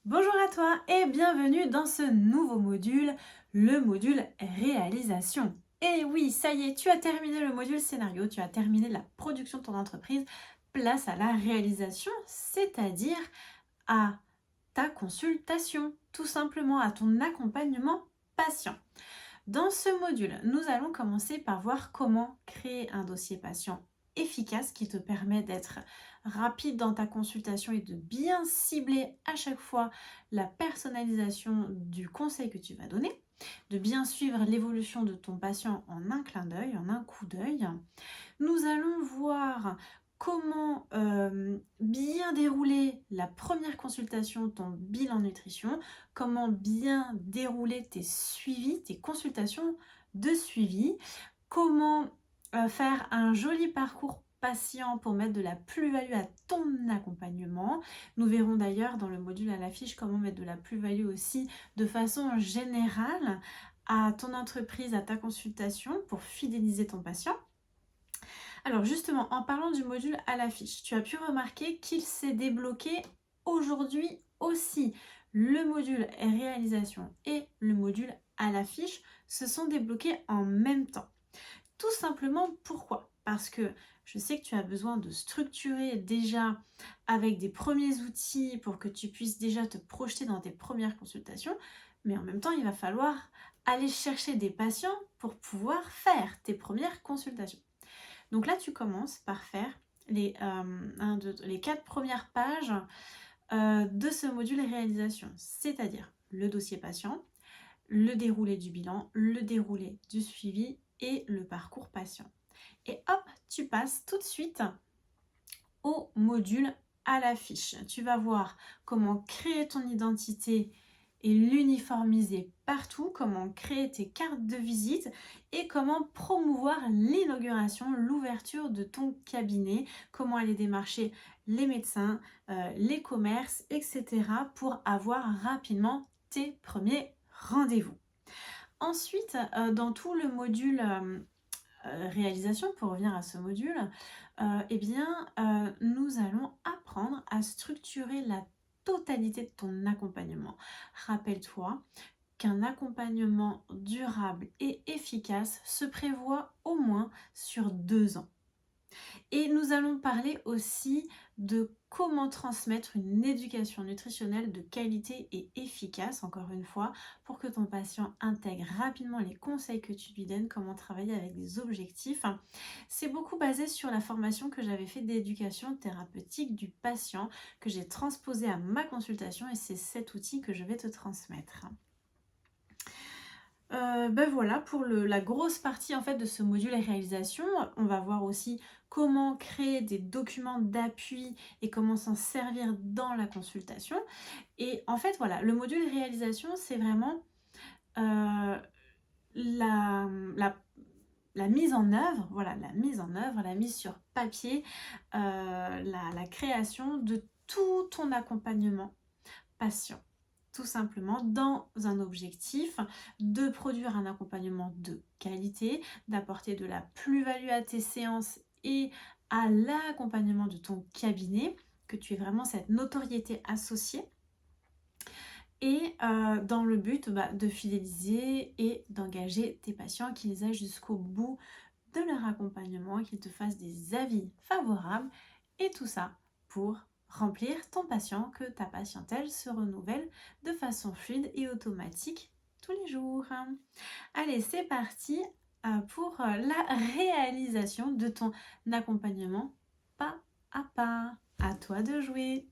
Bonjour à toi et bienvenue dans ce nouveau module, le module réalisation. Et oui, ça y est, tu as terminé le module scénario, tu as terminé la production de ton entreprise, place à la réalisation, c'est-à-dire à ta consultation, tout simplement à ton accompagnement patient. Dans ce module, nous allons commencer par voir comment créer un dossier patient efficace qui te permet d'être rapide dans ta consultation et de bien cibler à chaque fois la personnalisation du conseil que tu vas donner, de bien suivre l'évolution de ton patient en un clin d'œil, en un coup d'œil. Nous allons voir comment bien dérouler la première consultation, ton bilan nutrition, comment bien dérouler tes suivis, tes consultations de suivi, comment faire un joli parcours patient pour mettre de la plus-value à ton accompagnement. Nous verrons d'ailleurs dans le module à l'affiche comment mettre de la plus-value aussi de façon générale à ton entreprise, à ta consultation pour fidéliser ton patient. Alors justement, en parlant du module à l'affiche, tu as pu remarquer qu'il s'est débloqué aujourd'hui aussi. Le module réalisation et le module à l'affiche se sont débloqués en même temps. Tout simplement pourquoi? Parce que je sais que tu as besoin de structurer déjà avec des premiers outils pour que tu puisses déjà te projeter dans tes premières consultations, mais en même temps, il va falloir aller chercher des patients pour pouvoir faire tes premières consultations. Donc là, tu commences par faire les 4 premières pages de ce module réalisation, c'est-à-dire le dossier patient, le déroulé du bilan, le déroulé du suivi et le parcours patient. Et hop, tu passes tout de suite au module à l'affiche. Tu vas voir comment créer ton identité et l'uniformiser partout, comment créer tes cartes de visite et comment promouvoir l'inauguration, l'ouverture de ton cabinet, comment aller démarcher les médecins, les commerces, etc. pour avoir rapidement tes premiers rendez-vous. Ensuite, dans tout le module réalisation, pour revenir à ce module, nous allons apprendre à structurer la totalité de ton accompagnement. Rappelle-toi qu'un accompagnement durable et efficace se prévoit au moins sur 2 ans. Et nous allons parler aussi de comment transmettre une éducation nutritionnelle de qualité et efficace, encore une fois, pour que ton patient intègre rapidement les conseils que tu lui donnes, comment travailler avec des objectifs. C'est beaucoup basé sur la formation que j'avais fait d'éducation thérapeutique du patient, que j'ai transposé à ma consultation, et c'est cet outil que je vais te transmettre. Voilà pour la grosse partie en fait de ce module réalisation. On va voir aussi comment créer des documents d'appui et comment s'en servir dans la consultation. Et en fait voilà, le module réalisation c'est vraiment la, la, la mise en œuvre, voilà, la mise sur papier, la création de tout ton accompagnement patient. Tout simplement dans un objectif de produire un accompagnement de qualité, d'apporter de la plus-value à tes séances et à l'accompagnement de ton cabinet, que tu aies vraiment cette notoriété associée et dans le but de fidéliser et d'engager tes patients, qu'ils aillent jusqu'au bout de leur accompagnement, qu'ils te fassent des avis favorables et tout ça pour remplir ton patient, que ta patientèle se renouvelle de façon fluide et automatique tous les jours. Allez, c'est parti pour la réalisation de ton accompagnement pas à pas. À toi de jouer.